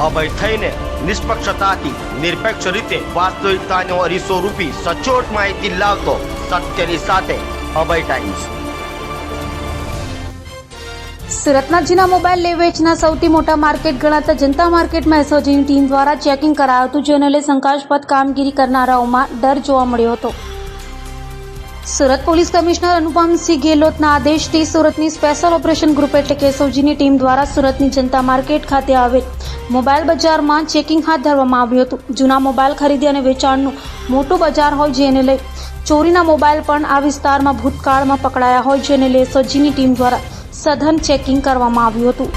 અભય થઈને નિષ્પક્ષતાથી નિરપેક્ષ રીતે વાસ્તવિકતાનો અરીસો રૂપી સચોટ માહિતી લાવતો સત્યની સાથે અભય ટાઈમ્સ। સુરતના જીના મોબાઈલ લે વેચના સૌથી મોટા માર્કેટ ગણાતા જનતા માર્કેટમાં એસઓજીની ટીમ દ્વારા ચેકિંગ કરાયું હતું, જેને લઈ શંકાસ્પદ કામગીરી કરનારાઓમાં ડર જોવા મળ્યો હતો। સુરત પોલીસ કમિશનર અનુપમસિંહ ગેહલોતના આદેશથી સુરતની સ્પેશિયલ ઓપરેશન ગ્રુપ એટલે કે એસઓજીની ટીમ દ્વારા સુરતની જનતા માર્કેટ ખાતે આવેલ મોબાઈલ બજારમાં ચેકિંગ હાથ ધરવામાં આવ્યું હતું। જૂના મોબાઈલ ખરીદી અને વેચાણનું મોટું બજાર હોય, જેને લઈ ચોરીના મોબાઈલ પણ આ વિસ્તારમાં ભૂતકાળમાં પકડાયા હોય, જેને લઈ એસઓજીની ટીમ દ્વારા સઘન ચેકિંગ કરવામાં આવ્યું હતું।